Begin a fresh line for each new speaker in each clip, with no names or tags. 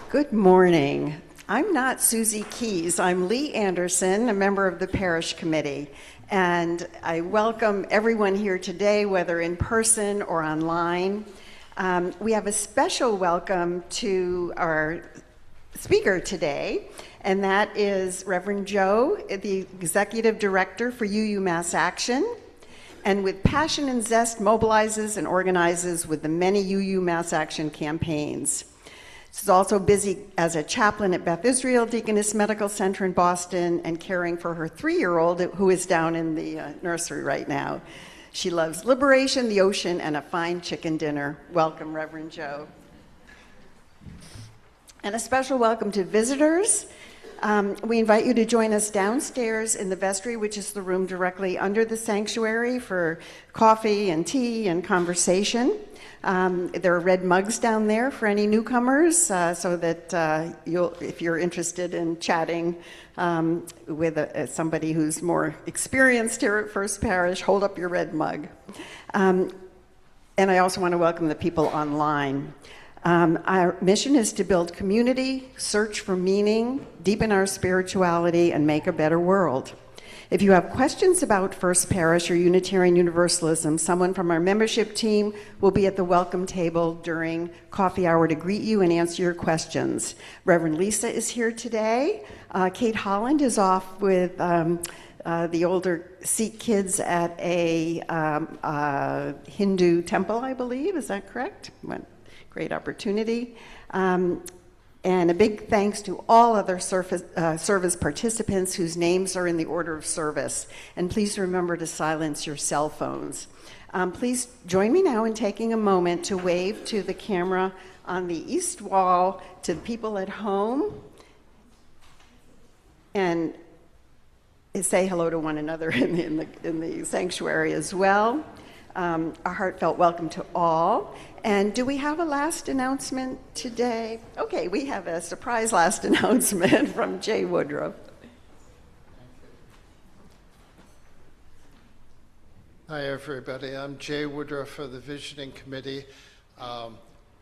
Good morning. I'm not Susie Keys. I'm Lee Anderson, a member of the parish committee, and I welcome everyone here today, whether in person or online. We have a special welcome to our speaker today, and that is Reverend Joe, the Executive Director for UU Mass Action, and with passion and zest mobilizes and organizes with the many UU Mass Action campaigns. She's also busy as a chaplain at Beth Israel Deaconess Medical Center in Boston and caring for her 3-year-old who is down in the nursery right now. She loves liberation, the ocean, and a fine chicken dinner. Welcome, Reverend Joe. And a special welcome to visitors. We invite you to join us downstairs in the vestry, which is the room directly under the sanctuary, for coffee and tea and conversation. There are red mugs down there for any newcomers, so that if you're interested in chatting with somebody who's more experienced here at First Parish, hold up your red mug. And I also want to welcome the people online. Our mission is to build community, search for meaning, deepen our spirituality, and make a better world. If you have questions about First Parish or Unitarian Universalism, someone from our membership team will be at the welcome table during coffee hour to greet you and answer your questions. Reverend Lisa is here today. Kate Holland is off with the older Sikh kids at a Hindu temple, I believe. Is that correct? Great opportunity. And a big thanks to all other service participants whose names are in the order of service. And please remember to silence your cell phones. Please join me now in taking a moment to wave to the camera on the east wall, to the people at home, and say hello to one another in the sanctuary as well. A heartfelt welcome to all. And do we have a last announcement today? Okay, we have a surprise last announcement from Jay Woodruff.
Hi, everybody. I'm Jay Woodruff of the Visioning Committee.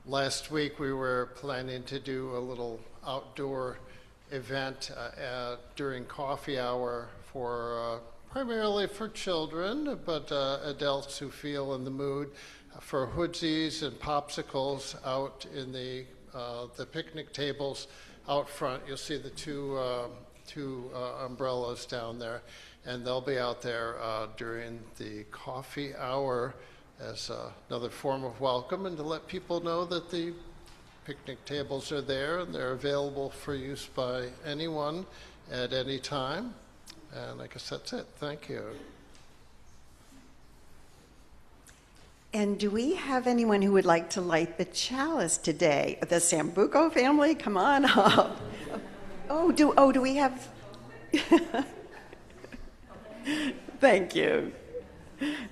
Last week, we were planning to do a little outdoor event during coffee hour for primarily for children, but adults who feel in the mood, for hoodsies and popsicles out in the picnic tables out front. You'll see the two umbrellas down there, and they'll be out there during the coffee hour as another form of welcome, and to let people know that the picnic tables are there and they're available for use by anyone at any time. And I guess that's it. Thank you.
And do we have anyone who would like to light the chalice today? The Sambuco family, come on up. Do we have? Thank you.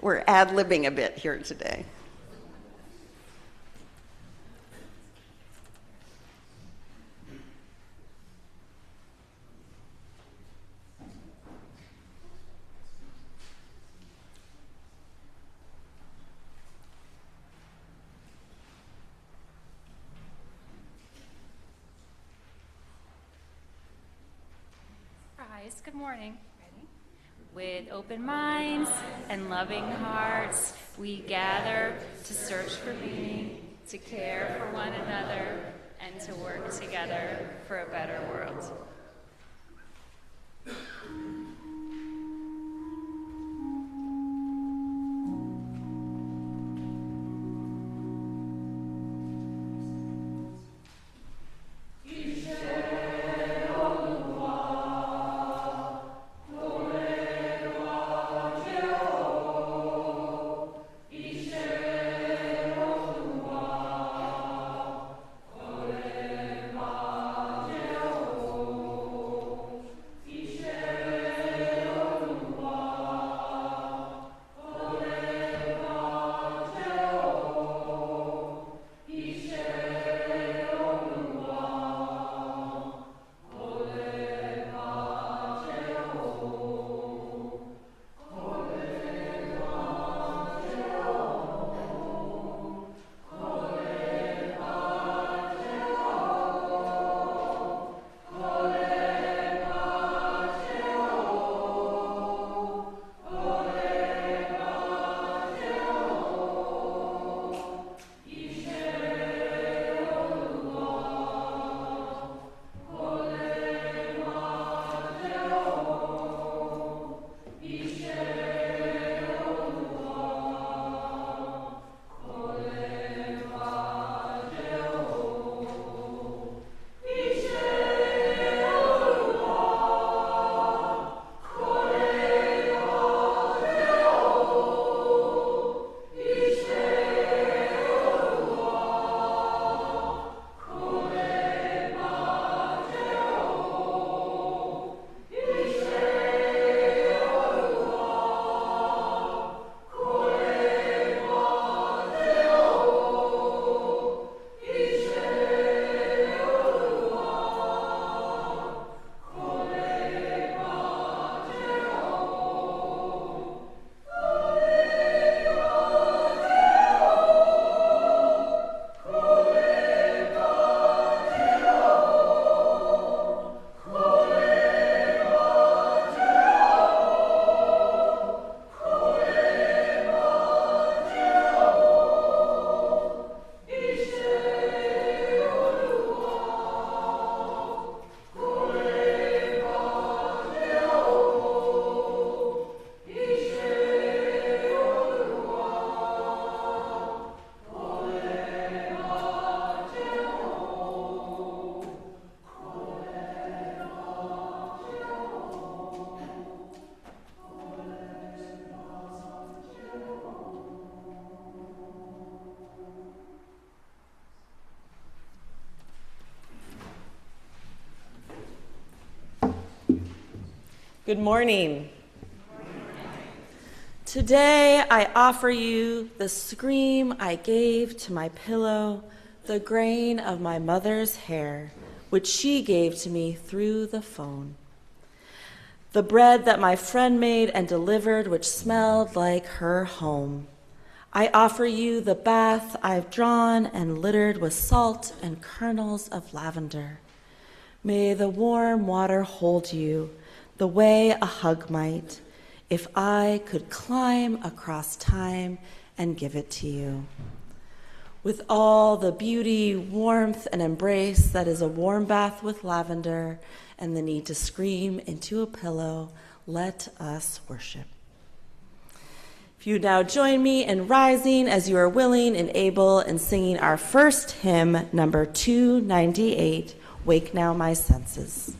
We're ad-libbing a bit here today.
Good morning. Ready? With open minds and loving hearts, we gather to search for meaning, to care for one another, and to work together for a better world.
Good morning. Today I offer you the scream I gave to my pillow, the grain of my mother's hair, which she gave to me through the phone. The bread that my friend made and delivered, which smelled like her home. I offer you the bath I've drawn and littered with salt and kernels of lavender. May the warm water hold you the way a hug might, if I could climb across time and give it to you. With all the beauty, warmth, and embrace that is a warm bath with lavender and the need to scream into a pillow, let us worship. If you now join me in rising as you are willing and able and singing our first hymn, number 298, Wake Now My Senses.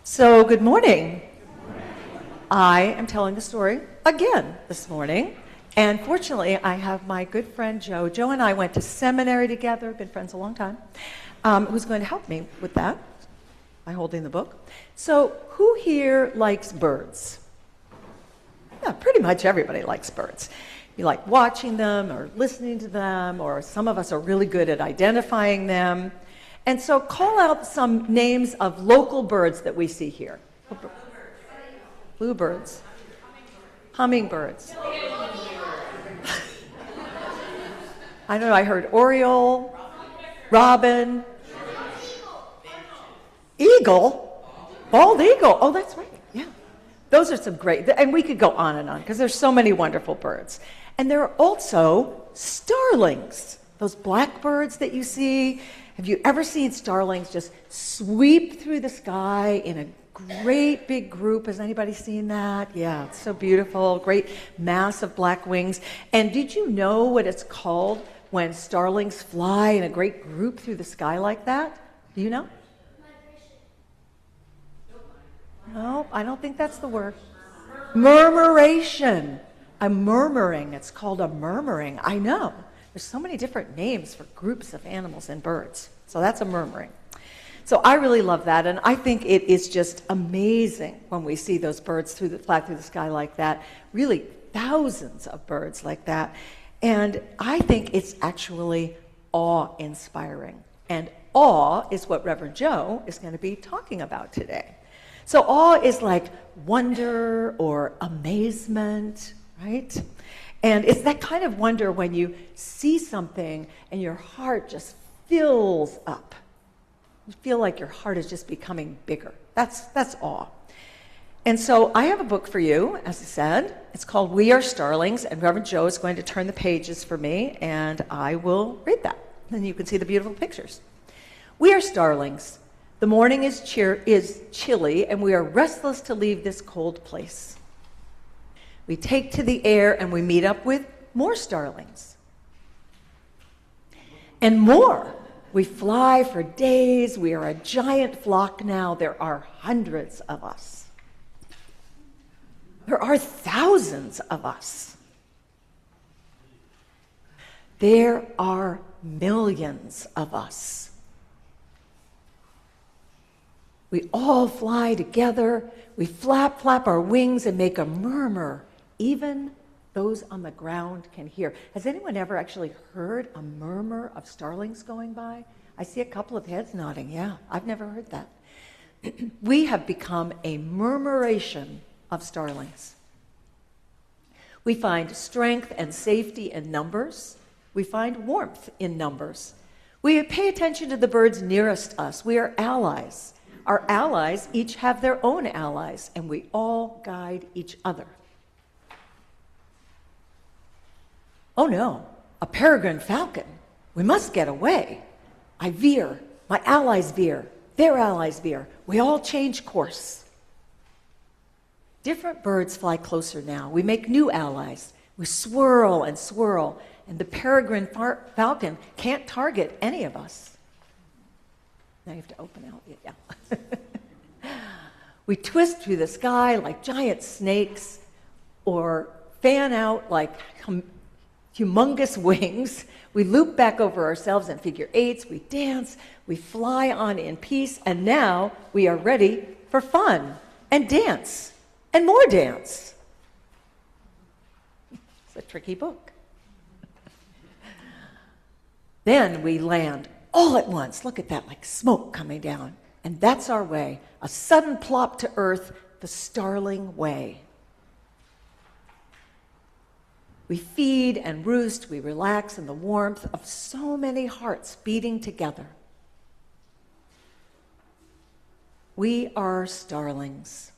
So, good morning. I am telling the story again this morning. And fortunately, I have my good friend Joe. Joe and I went to seminary together, been friends a long time, who's going to help me with that by holding the book. So, who here likes birds? Yeah, pretty much everybody likes birds. You like watching them or listening to them, or some of us are really good at identifying them. And so call out some names of local birds that we see here. Bluebirds. Hummingbirds. I don't know, I heard oriole, robin, eagle, bald eagle. Oh, that's right, yeah. Those are some great, and we could go on and on because there's so many wonderful birds. And there are also starlings, those blackbirds that you see. Have you ever seen starlings just sweep through the sky in a great big group. Has anybody seen that? Yeah, it's so beautiful. Great mass of black wings. And did you know what it's called when starlings fly in a great group through the sky like that? Do you know? No, I don't think that's the word. Murmuration. A murmuring. It's called a murmuring. I know. There's so many different names for groups of animals and birds. So that's a murmuring. So I really love that, and I think it is just amazing when we see those birds fly through the sky like that, really thousands of birds like that. And I think it's actually awe-inspiring. And awe is what Reverend Joe is going to be talking about today. So awe is like wonder or amazement, right? And it's that kind of wonder when you see something and your heart just fills up. You feel like your heart is just becoming bigger. That's awe. And so I have a book for you, as I said. It's called We Are Starlings, and Reverend Joe is going to turn the pages for me, and I will read that. And you can see the beautiful pictures. We are starlings. The morning is chilly, and we are restless to leave this cold place. We take to the air, and we meet up with more starlings. And more. We fly for days. We are a giant flock now. There are hundreds of us. There are thousands of us. There are millions of us. We all fly together. We flap our wings and make a murmur. Even those on the ground can hear. Has anyone ever actually heard a murmur of starlings going by? I see a couple of heads nodding. Yeah, I've never heard that. We have become a murmuration of starlings. We find strength and safety in numbers. We find warmth in numbers. We pay attention to the birds nearest us. We are allies. Our allies each have their own allies, and we all guide each other. Oh no, a peregrine falcon. We must get away. I veer, my allies veer, their allies veer. We all change course. Different birds fly closer now. We make new allies. We swirl, and the peregrine falcon can't target any of us. Now you have to open out, yeah. We twist through the sky like giant snakes, or fan out like humongous wings. We loop back over ourselves in figure eights. We dance. We fly on in peace. And now we are ready for fun and dance and more dance. It's a tricky book. Then we land all at once. Look at that, like smoke coming down. And that's our way. A sudden plop to earth, the starling way. We feed and roost, we relax in the warmth of so many hearts beating together. We are starlings.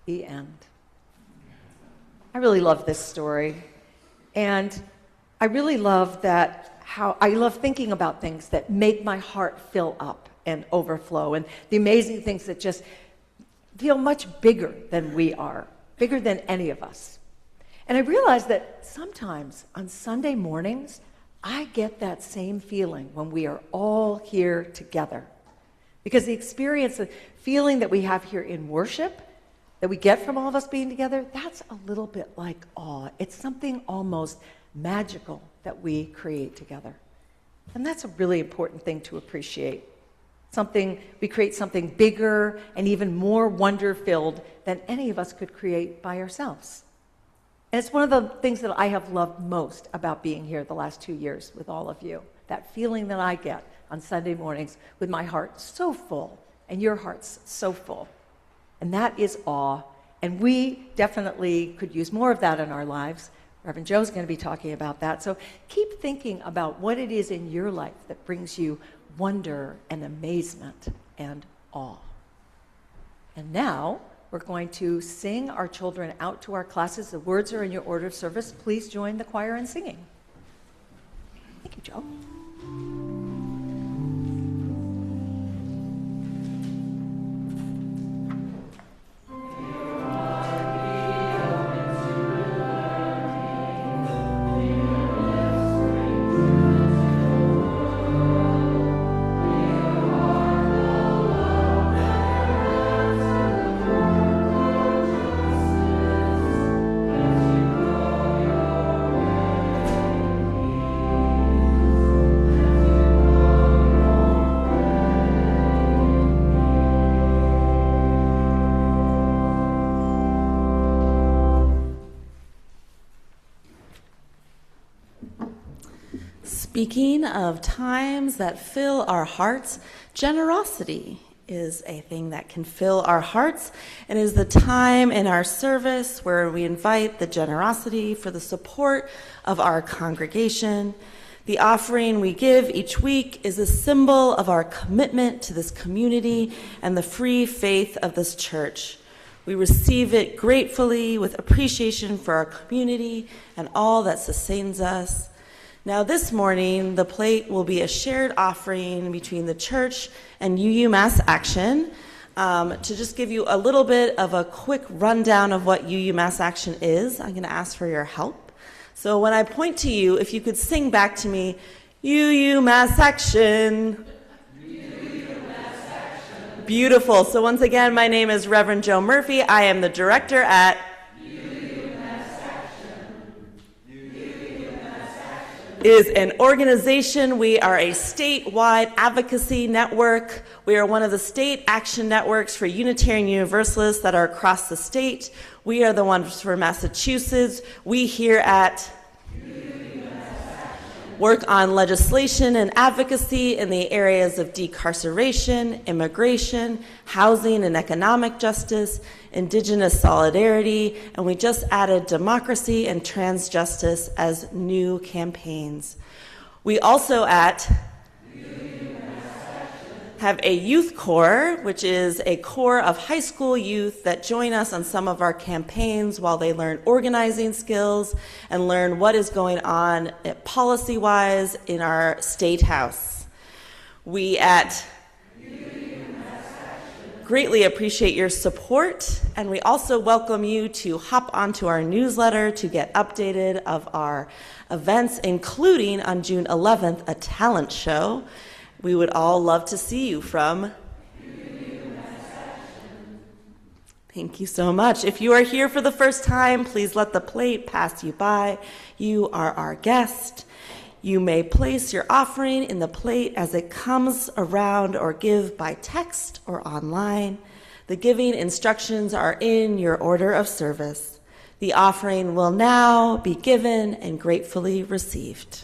The end. I really love this story. And I really love I love thinking about things that make my heart fill up and overflow, and the amazing things that just feel much bigger than we are, bigger than any of us. And I realize that sometimes on Sunday mornings, I get that same feeling when we are all here together. Because the experience, the feeling that we have here in worship, that we get from all of us being together, that's a little bit like awe. It's something almost magical that we create together. And that's a really important thing to appreciate. We create something bigger and even more wonder-filled than any of us could create by ourselves. And it's one of the things that I have loved most about being here the last 2 years with all of you. That feeling that I get on Sunday mornings with my heart so full and your hearts so full. And that is awe. And we definitely could use more of that in our lives. Reverend Joe's going to be talking about that. So keep thinking about what it is in your life that brings you wonder and amazement and awe. And now we're going to sing our children out to our classes. The words are in your order of service. Please join the choir in singing. Thank you, Joe.
Speaking of times that fill our hearts, generosity is a thing that can fill our hearts and is the time in our service where we invite the generosity for the support of our congregation. The offering we give each week is a symbol of our commitment to this community and the free faith of this church. We receive it gratefully with appreciation for our community and all that sustains us. Now this morning, the plate will be a shared offering between the church and UU Mass Action. To just give you a little bit of a quick rundown of what UU Mass Action is, I'm going to ask for your help. So when I point to you, if you could sing back to me, UU Mass Action. UU Mass Action. Beautiful. So once again, my name is Reverend Joe Murphy. I am the director at is an organization. We are a statewide advocacy network. We are one of the state action networks for Unitarian Universalists that are across the state. We are the ones for Massachusetts. We here at work on legislation and advocacy in the areas of decarceration, immigration, housing and economic justice, indigenous solidarity, and we just added democracy and trans justice as new campaigns. We also have a youth corps, which is a corps of high school youth that join us on some of our campaigns while they learn organizing skills and learn what is going on policy-wise in our state house. We at greatly appreciate your support, and we also welcome you to hop onto our newsletter to get updated of our events, including on June 11th, a talent show. We would all love to see you from. Thank you so much. If you are here for the first time, please let the plate pass you by. You are our guest. You may place your offering in the plate as it comes around or give by text or online. The giving instructions are in your order of service. The offering will now be given and gratefully received.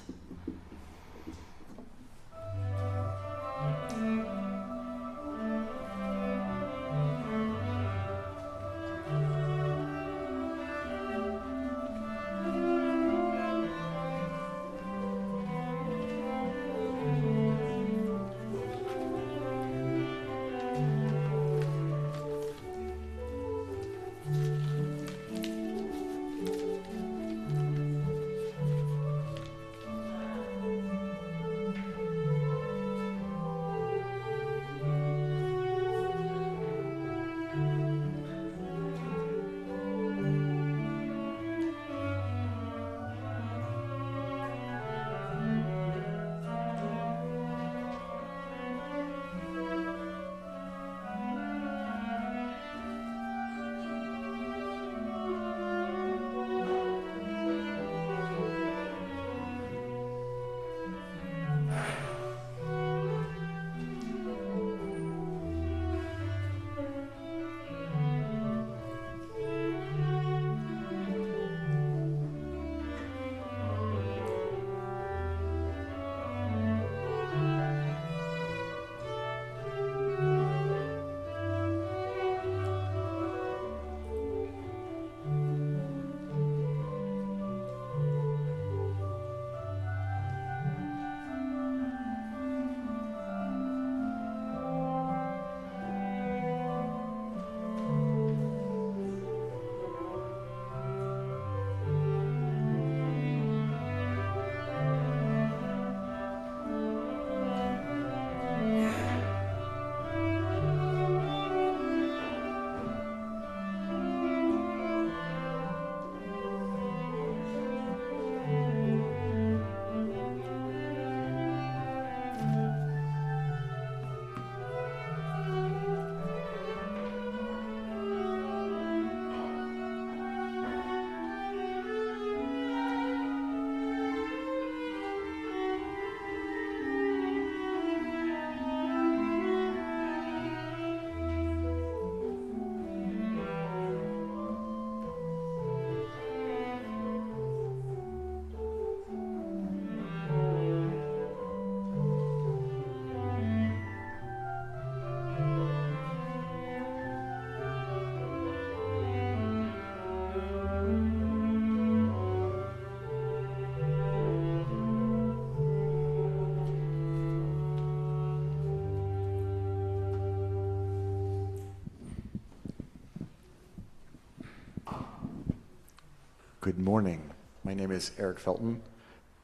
Good morning. My name is Eric Felton.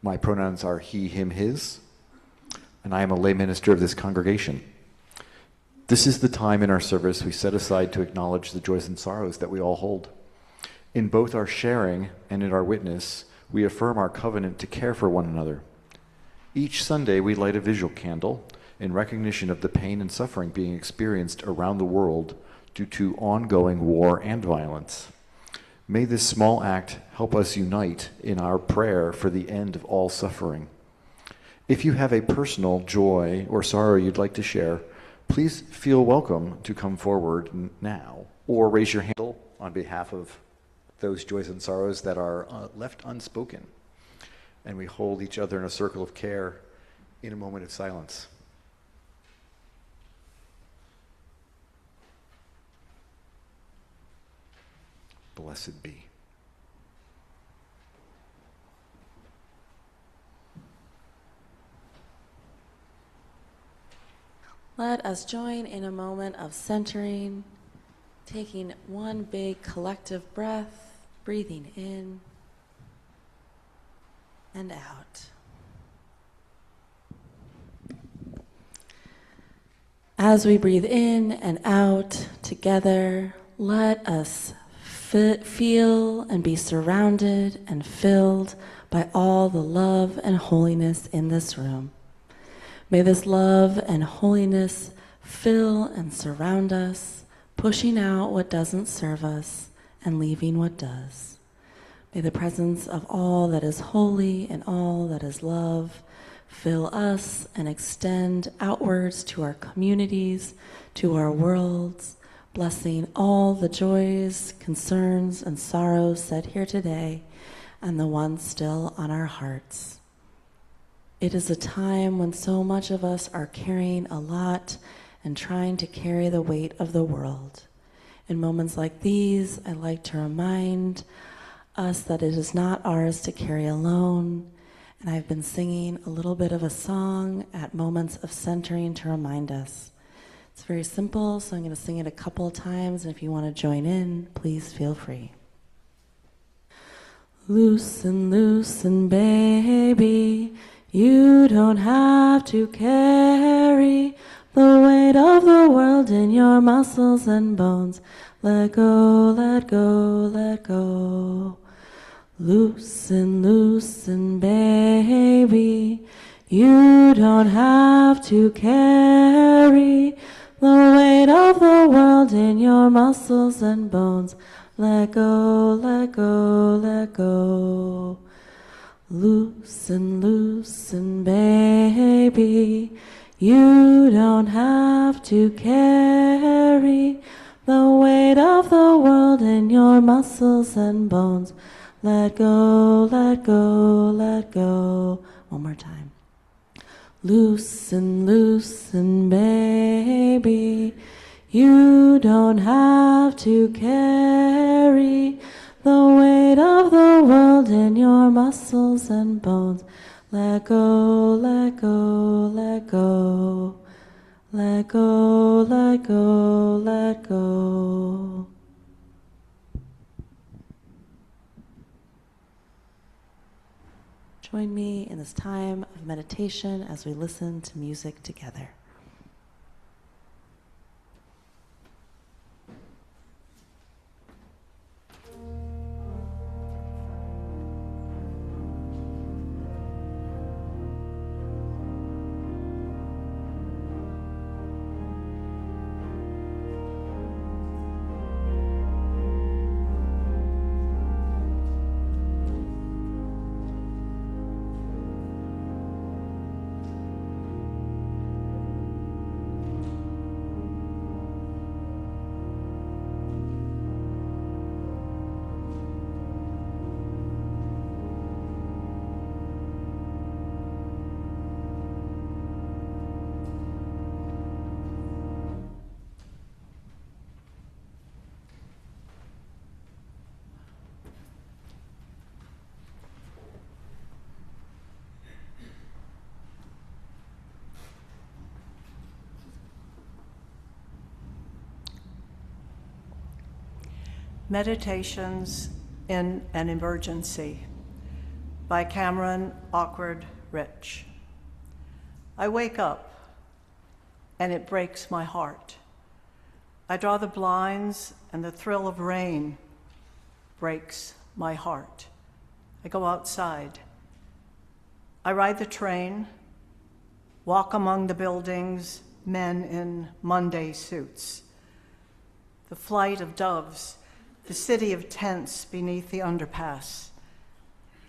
My pronouns are he, him, his, and I am a lay minister of this congregation. This is the time in our service we set aside to acknowledge the joys and sorrows that we all hold. In both our sharing and in our witness, we affirm our covenant to care for one another. Each Sunday, we light a visual candle in recognition of the pain and suffering being experienced around the world due to ongoing war and violence. May this small act help us unite in our prayer for the end of all suffering. If you have a personal joy or sorrow you'd like to share, please feel welcome to come forward now or raise your hand on behalf of those joys and sorrows that are left unspoken. And we hold each other in a circle of care in a moment of silence. Blessed be.
Let us join in a moment of centering, taking one big collective breath, breathing in and out. As we breathe in and out together, let us feel and be surrounded and filled by all the love and holiness in this room. May this love and holiness fill and surround us, pushing out what doesn't serve us and leaving what does. May the presence of all that is holy and all that is love fill us and extend outwards to our communities, to our worlds, blessing all the joys, concerns, and sorrows said here today and the ones still on our hearts. It is a time when so much of us are carrying a lot and trying to carry the weight of the world. In moments like these, I like to remind us that it is not ours to carry alone, and I've been singing a little bit of a song at moments of centering to remind us. It's very simple, so I'm going to sing it a couple of times, and if you want to join in, please feel free. Loosen, loosen, baby, you don't have to carry the weight of the world in your muscles and bones. Let go, let go, let go. Loosen, loosen, baby, you don't have to carry the weight of the world in your muscles and bones. Let go, let go, let go. Loosen, loosen, baby, you don't have to carry the weight of the world in your muscles and bones. Let go, let go, let go. One more time. Loosen, loosen, baby, you don't have to carry the weight of the world in your muscles and bones. Let go, let go, let go. Let go, let go, let go. Join me in this time of meditation as we listen to music together.
Meditations in an Emergency by Cameron Awkward Rich. I wake up and it breaks my heart. I draw the blinds and the thrill of rain breaks my heart. I go outside. I ride the train, walk among the buildings, men in Monday suits. The flight of doves, the city of tents beneath the underpass,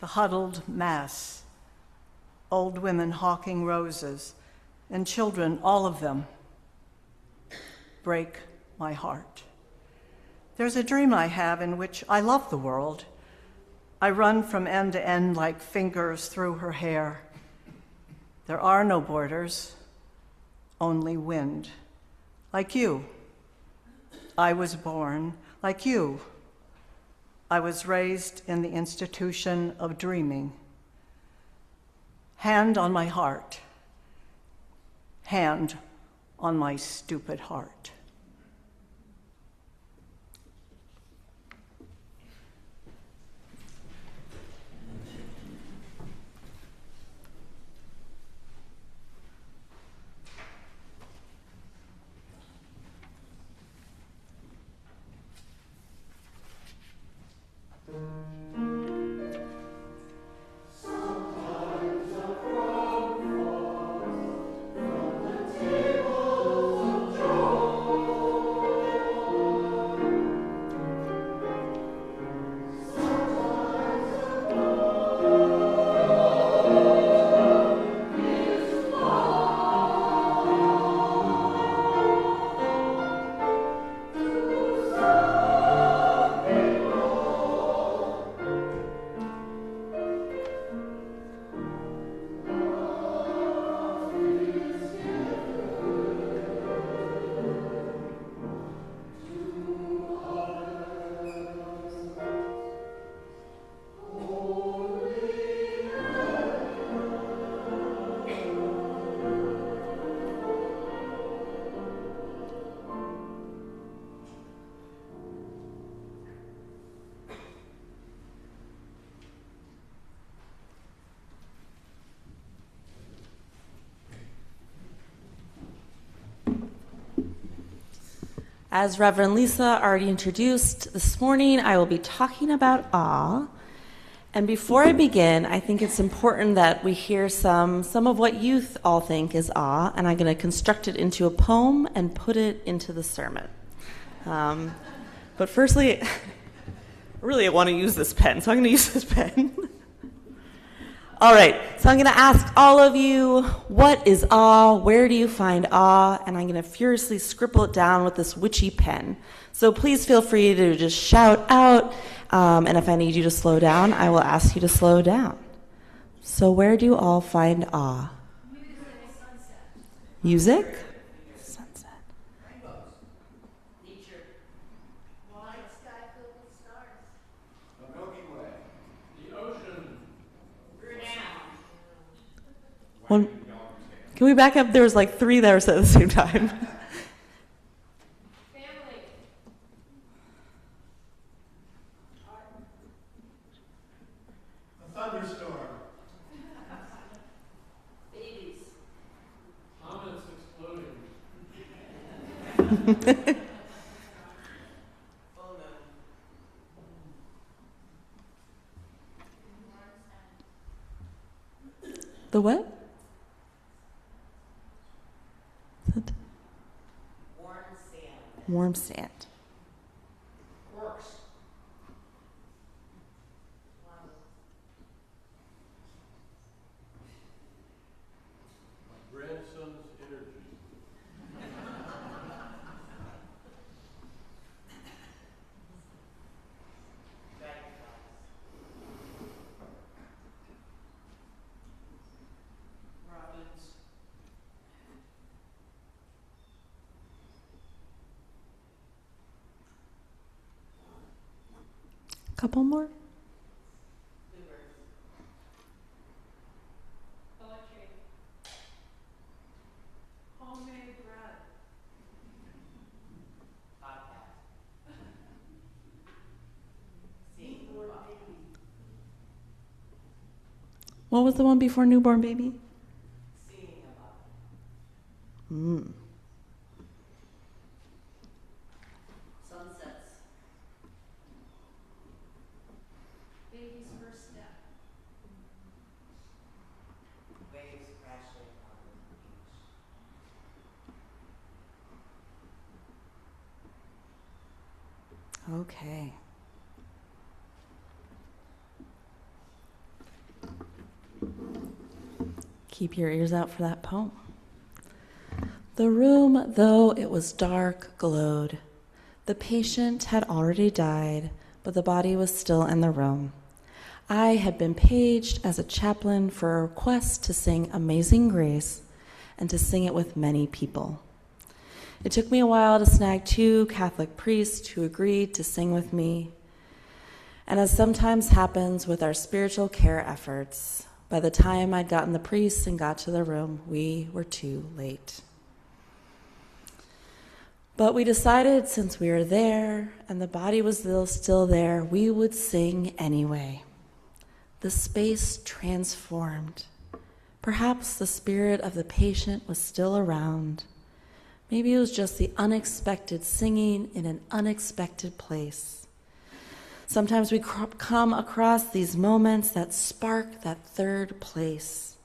the huddled mass, old women hawking roses, and children, all of them, break my heart. There's a dream I have in which I love the world. I run from end to end like fingers through her hair. There are no borders, only wind. Like you, I was born. Like you, I was raised in the institution of dreaming. Hand on my heart, hand on my stupid heart.
As Reverend Lisa already introduced, this morning I will be talking about awe. And before I begin, I think it's important that we hear some of what youth all think is awe, and I'm going to construct it into a poem and put it into the sermon. But firstly, really I want to use this pen, so I'm going to use this pen. All right, so I'm going to ask all of you, what is awe? Where do you find awe? And I'm going to furiously scribble it down with this witchy pen. So please feel free to just shout out, and if I need you to slow down, I will ask you to slow down. So where do you all find awe? Music? Sunset.
Rainbows. Nature. Night sky filled with stars. The Milky Way. The ocean.
One, can we back up? There was like three that were said at the same time.
Family. A thunderstorm. Babies. Comets exploding.
The what?
Warm sand.
Warm sand.
Works.
My grandson's energy.
Robins.
Couple more?
Poetry. Homemade bread. Podcast. Seeing the world.
What was the one before newborn baby? Seeing above. Sunsets.
Baby's first step.
Waves crashing on the beach. Okay. Keep your ears out for that poem. The room, though it was dark, glowed. The patient had already died, but the body was still in the room. I had been paged as a chaplain for a request to sing Amazing Grace and to sing it with many people. It took me a while to snag 2 Catholic priests who agreed to sing with me. And as sometimes happens with our spiritual care efforts, by the time I'd gotten the priests and got to the room, we were too late. But we decided since we were there and the body was still there, we would sing anyway. The space transformed. Perhaps the spirit of the patient was still around. Maybe it was just the unexpected singing in an unexpected place. Sometimes we come across these moments that spark that third place,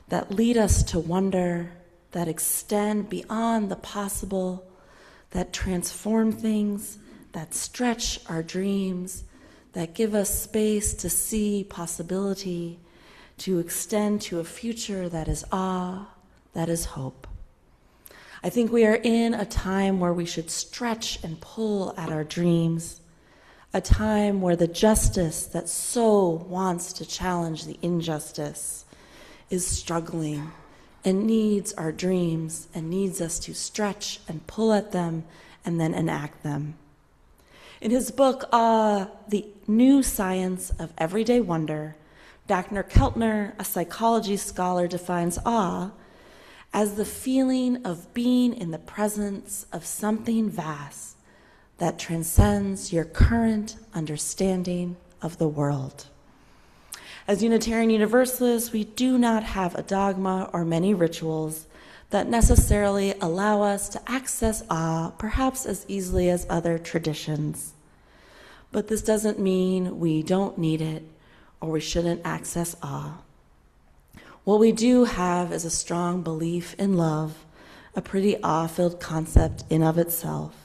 that lead us to wonder, that extend beyond the possible, that transform things, that stretch our dreams, that give us space to see possibility, to extend to a future that is awe, that is hope. I think we are in a time where we should stretch and pull at our dreams, a time where the justice that so wants to challenge the injustice is struggling and needs our dreams and needs us to stretch and pull at them and then enact them. In his book, The New Science of Everyday Wonder, Dachner Keltner, a psychology scholar, defines awe as the feeling of being in the presence of something vast that transcends your current understanding of the world. As Unitarian Universalists, we do not have a dogma or many rituals that necessarily allow us to access awe perhaps as easily as other traditions. But this doesn't mean we don't need it or we shouldn't access awe. What we do have is a strong belief in love, a pretty awe-filled concept in of itself.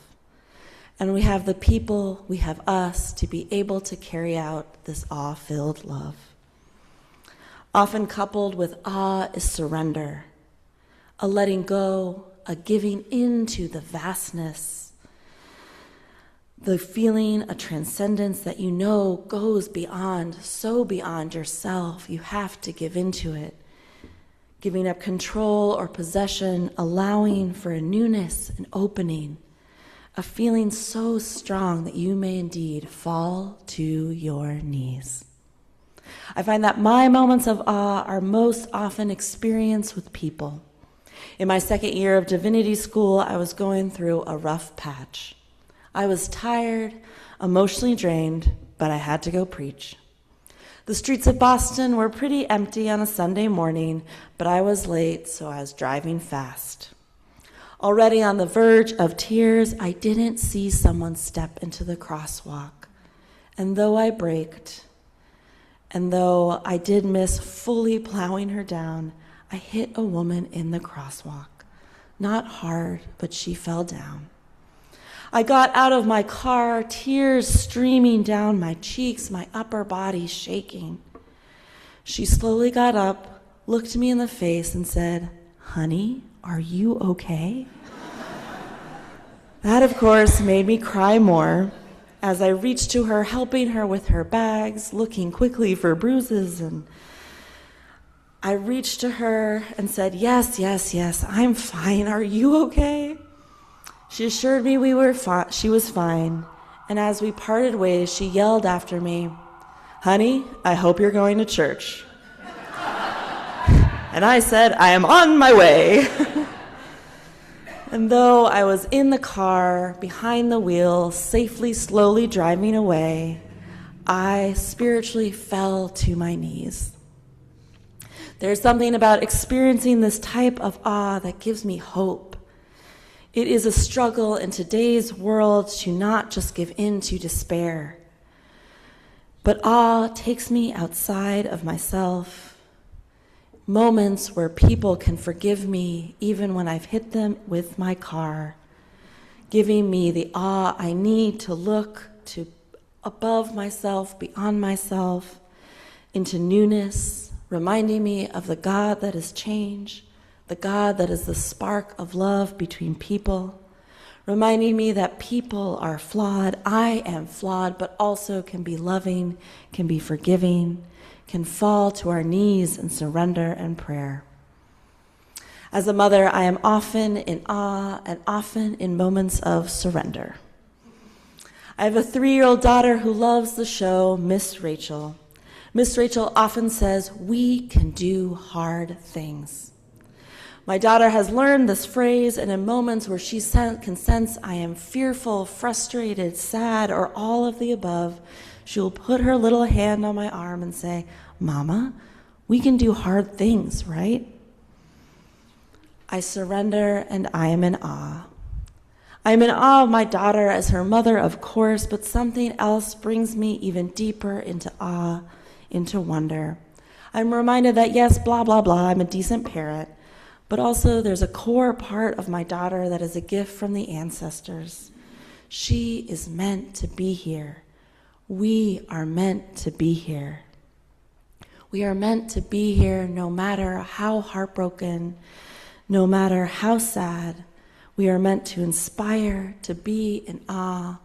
And we have the people, we have us, to be able to carry out this awe-filled love. Often coupled with awe is surrender, a letting go, a giving into the vastness, the feeling, a transcendence that you know goes beyond, so beyond yourself, you have to give into it. Giving up control or possession, allowing for a newness, an opening, a feeling so strong that you may indeed fall to your knees. I find that my moments of awe are most often experienced with people. In my second year of divinity school, I was going through a rough patch. I was tired, emotionally drained, but I had to go preach. The streets of Boston were pretty empty on a Sunday morning, but I was late, so I was driving fast. Already on the verge of tears, I didn't see someone step into the crosswalk. And though I braked, and though I did miss fully plowing her down, I hit a woman in the crosswalk. Not hard, but she fell down. I got out of my car, tears streaming down my cheeks, my upper body shaking. She slowly got up, looked me in the face, and said, "Honey, are you okay?" That, of course, made me cry more as I reached to her, helping her with her bags, looking quickly for bruises, and I reached to her and said, yes, I'm fine. Are you okay?" She assured me she was fine, and as we parted ways, she yelled after me, "Honey, I hope you're going to church." And I said, "I am on my way." And though I was in the car, behind the wheel, safely, slowly driving away, I spiritually fell to my knees. There's something about experiencing this type of awe that gives me hope. It is a struggle in today's world to not just give in to despair. But awe takes me outside of myself. Moments where people can forgive me even when I've hit them with my car, giving me the awe I need to look to above myself, beyond myself, into newness, reminding me of the God that is change, the God that is the spark of love between people, reminding me that people are flawed. I am flawed, but also can be loving, can be forgiving, can fall to our knees in surrender and prayer. As a mother, I am often in awe and often in moments of surrender. I have a 3-year-old daughter who loves the show Miss Rachel. Miss Rachel often says, "We can do hard things." My daughter has learned this phrase, and in moments where she can sense I am fearful, frustrated, sad, or all of the above, she will put her little hand on my arm and say, "Mama, we can do hard things, right?" I surrender and I am in awe. I am in awe of my daughter as her mother, of course, but something else brings me even deeper into awe, into wonder. I'm reminded that yes, blah, blah, blah, I'm a decent parent, but also there's a core part of my daughter that is a gift from the ancestors. She is meant to be here. We are meant to be here. We are meant to be here no matter how heartbroken, no matter how sad. We are meant to inspire, to be in awe,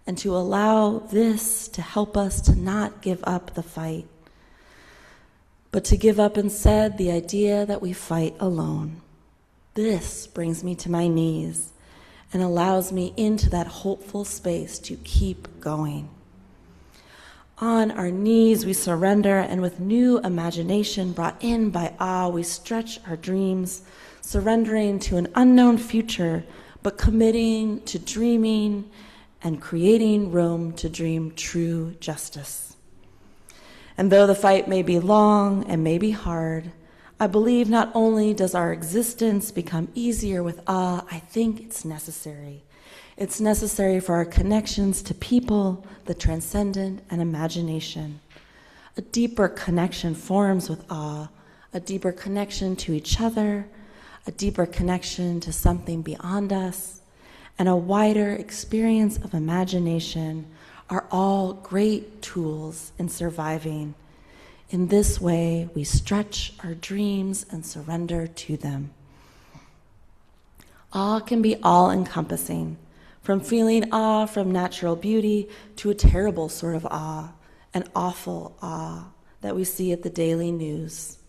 and to allow this to help us to not give up the fight, but to give up instead the idea that we fight alone. This brings me to my knees and allows me into that hopeful space to keep going. On our knees, we surrender, and with new imagination brought in by awe, we stretch our dreams, surrendering to an unknown future, but committing to dreaming and creating room to dream true justice. And though the fight may be long and may be hard, I believe not only does our existence become easier with awe, I think it's necessary. It's necessary for our connections to people, the transcendent, and imagination. A deeper connection forms with awe, a deeper connection to each other, a deeper connection to something beyond us, and a wider experience of imagination are all great tools in surviving. In this way, we stretch our dreams and surrender to them. Awe can be all-encompassing, from feeling awe from natural beauty to a terrible sort of awe, an awful awe that we see at the daily news.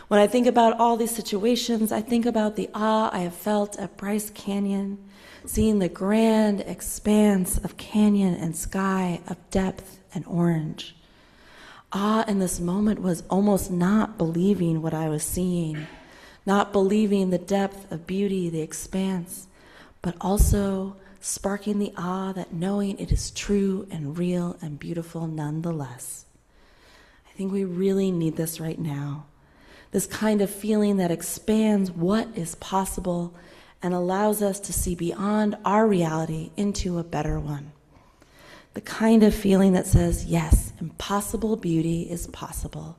When I think about all these situations, I think about the awe I have felt at Bryce Canyon, seeing the grand expanse of canyon and sky of depth and orange. Awe in this moment was almost not believing what I was seeing, not believing the depth of beauty, the expanse, but also sparking the awe that knowing it is true and real and beautiful nonetheless. I think we really need this right now. This kind of feeling that expands what is possible and allows us to see beyond our reality into a better one. The kind of feeling that says, yes, impossible beauty is possible.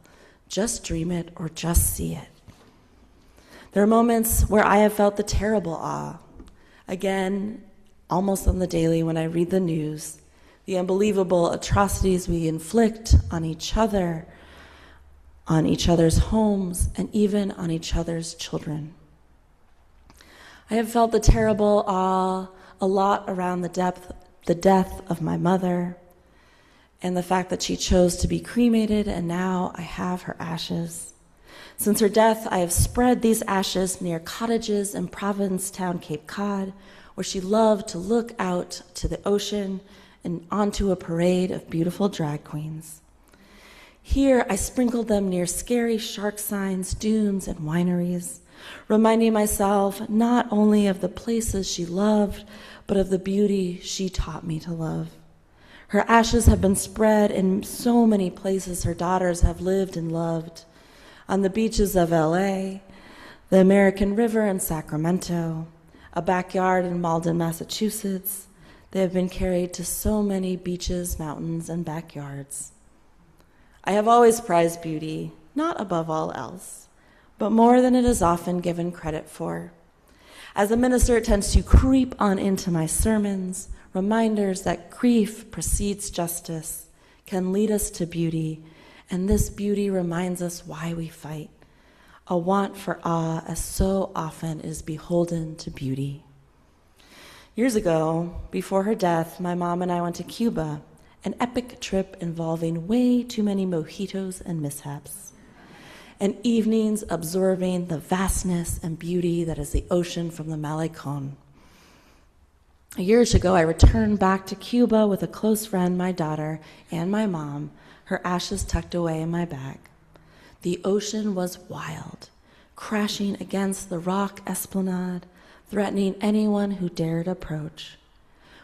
Just dream it or just see it. There are moments where I have felt the terrible awe. Again, almost on the daily when I read the news, the unbelievable atrocities we inflict on each other, on each other's homes, and even on each other's children. I have felt the terrible awe a lot around the death of my mother and the fact that she chose to be cremated, and now I have her ashes. Since her death, I have spread these ashes near cottages in Provincetown, Cape Cod, where she loved to look out to the ocean and onto a parade of beautiful drag queens. Here, I sprinkled them near scary shark signs, dunes, and wineries, reminding myself not only of the places she loved, but of the beauty she taught me to love. Her ashes have been spread in so many places her daughters have lived and loved. on the beaches of LA, the American River in Sacramento, a backyard in Malden, Massachusetts. They have been carried to so many beaches, mountains, and backyards. I have always prized beauty, not above all else, but more than it is often given credit for. As a minister, it tends to creep on into my sermons, reminders that grief precedes justice, can lead us to beauty, and this beauty reminds us why we fight. A want for awe, as so often is beholden to beauty. Years ago, before her death, my mom and I went to Cuba, an epic trip involving way too many mojitos and mishaps, and evenings absorbing the vastness and beauty that is the ocean from the Malecón. Years ago, I returned back to Cuba with a close friend, my daughter, and my mom, her ashes tucked away in my bag. The ocean was wild, crashing against the rock esplanade, threatening anyone who dared approach.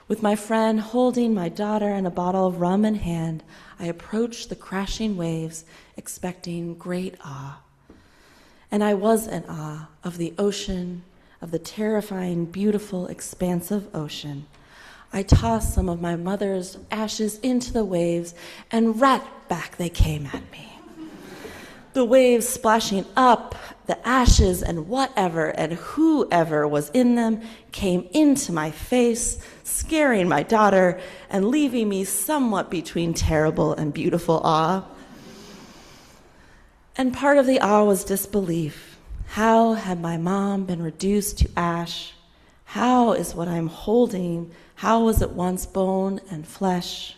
With my friend holding my daughter and a bottle of rum in hand, I approached the crashing waves, expecting great awe. And I was in awe of the ocean, of the terrifying, beautiful, expansive ocean. I tossed some of my mother's ashes into the waves, and right back they came at me. The waves splashing up, the ashes and whatever and whoever was in them came into my face, scaring my daughter and leaving me somewhat between terrible and beautiful awe. And part of the awe was disbelief. How had my mom been reduced to ash? How is what I'm holding, how was it once bone and flesh?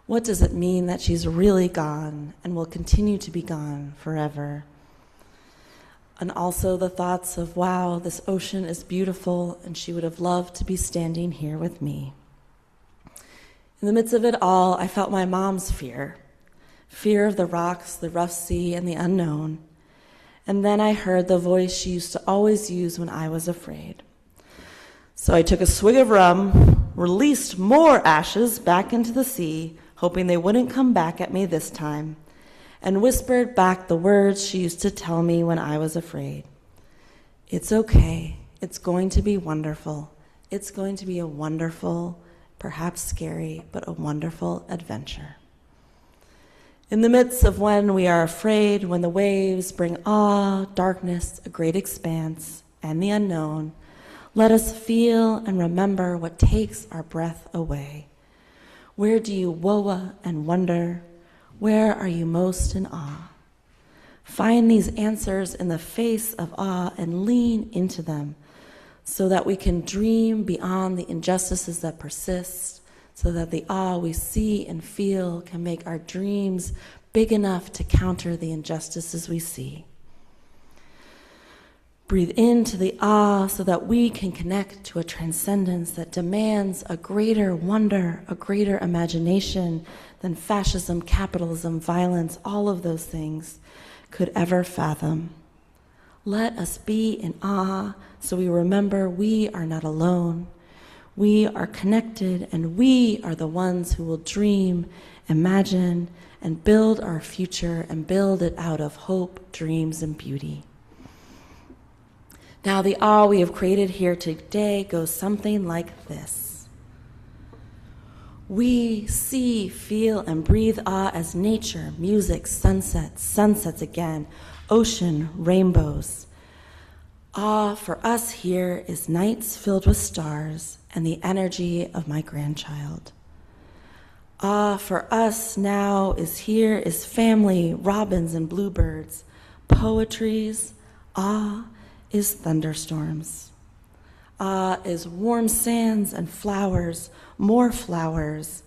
What does it mean that she's really gone and will continue to be gone forever? And also the thoughts of, wow, this ocean is beautiful and she would have loved to be standing here with me. In the midst of it all, I felt my mom's fear of the rocks, the rough sea, and the unknown. And then I heard the voice she used to always use when I was afraid. So I took a swig of rum, released more ashes back into the sea, hoping they wouldn't come back at me this time, and whispered back the words she used to tell me when I was afraid. It's okay. It's going to be wonderful. It's going to be a wonderful, perhaps scary, but a wonderful adventure. In the midst of when we are afraid, when the waves bring awe, darkness, a great expanse, and the unknown, let us feel and remember what takes our breath away. Where do you woa and wonder? Where are you most in awe? Find these answers in the face of awe and lean into them so that we can dream beyond the injustices that persist, so that the awe we see and feel can make our dreams big enough to counter the injustices we see. Breathe into the awe so that we can connect to a transcendence that demands a greater wonder, a greater imagination than fascism, capitalism, violence, all of those things could ever fathom. Let us be in awe so we remember we are not alone. We are connected, and we are the ones who will dream, imagine, and build our future and build it out of hope, dreams, and beauty. Now, the awe we have created here today goes something like this. We see, feel, and breathe awe as nature, music, sunsets, sunsets again, ocean, rainbows. Awe for us here is nights filled with stars and the energy of my grandchild. Awe for us now is family, robins and bluebirds, poetries. Awe is thunderstorms. Ah is warm sands and flowers, more flowers.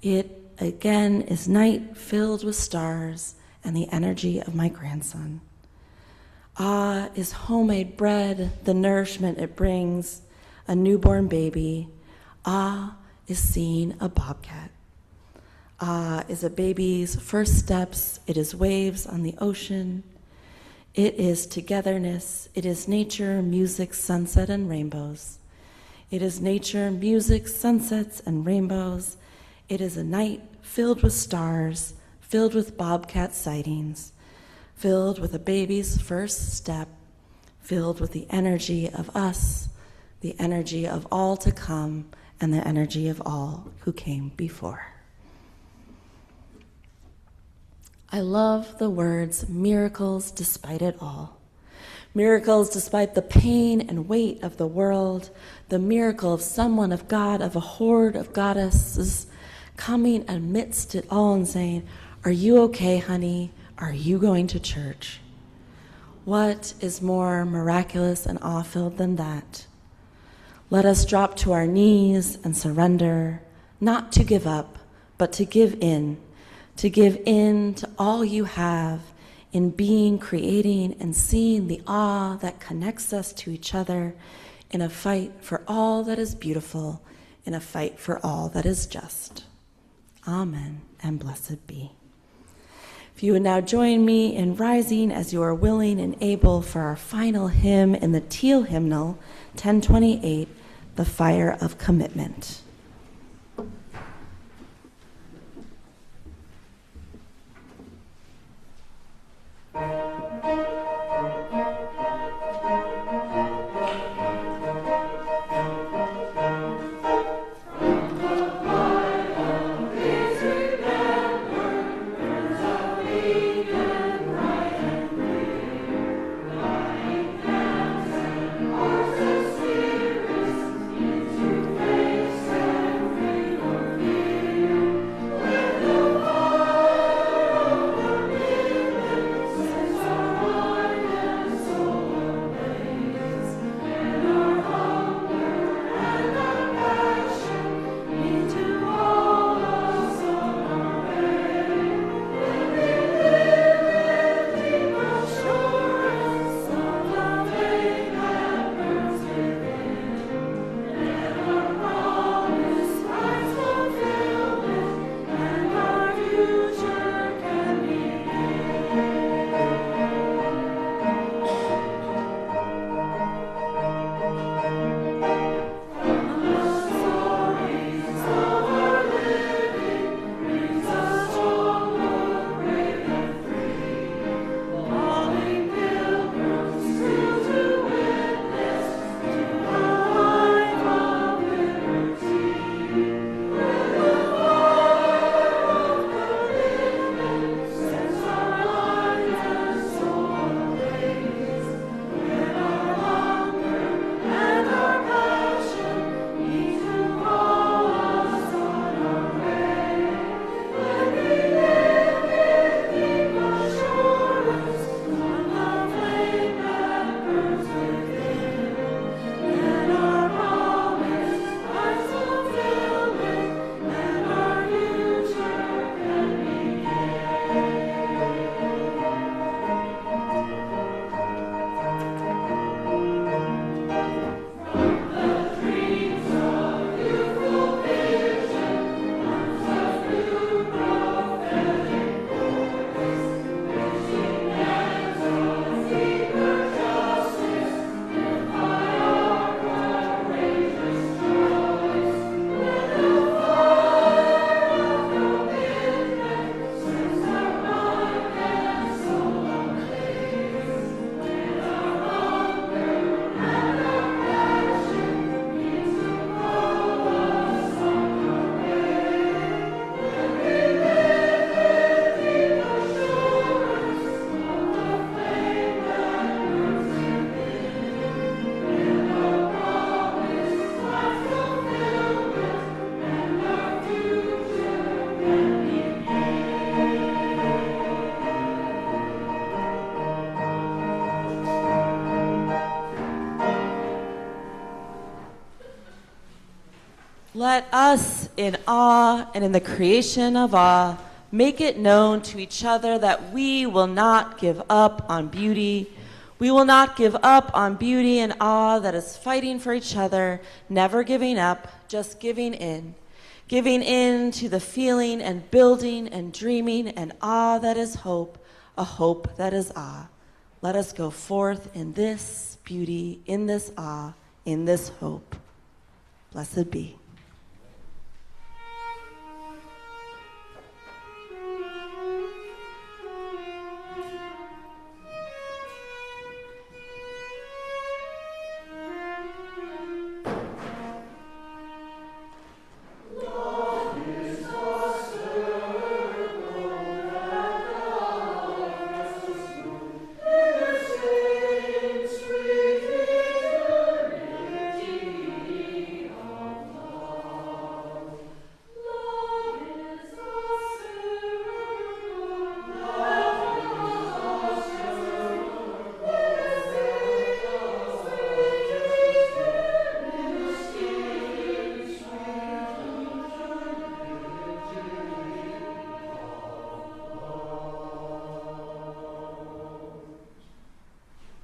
It again is night filled with stars and the energy of my grandson. Ah is homemade bread, the nourishment it brings, a newborn baby. Ah is seeing a bobcat. Ah is a baby's first steps. It is waves on the ocean. It is togetherness. It is nature, music, sunset, and rainbows. It is nature, music, sunsets, and rainbows. It is a night filled with stars, filled with bobcat sightings, filled with a baby's first step, filled with the energy of us, the energy of all to come, and the energy of all who came before. I love the words miracles despite it all. Miracles despite the pain and weight of the world, the miracle of someone, of God, of a horde of goddesses coming amidst it all and saying, "Are you okay, honey? Are you going to church?" What is more miraculous and awe-filled than that? Let us drop to our knees and surrender, not to give up, but to give in to all you have in being, creating, and seeing the awe that connects us to each other in a fight for all that is beautiful, in a fight for all that is just. Amen, and blessed be. If you would now join me in rising as you are willing and able for our final hymn in the Teal hymnal, 1028, The Fire of Commitment. Let us, in awe and in the creation of awe, make it known to each other that we will not give up on beauty. We will not give up on beauty and awe that is fighting for each other, never giving up, just giving in to the feeling and building and dreaming and awe that is hope, a hope that is awe. Let us go forth in this beauty, in this awe, in this hope. Blessed be.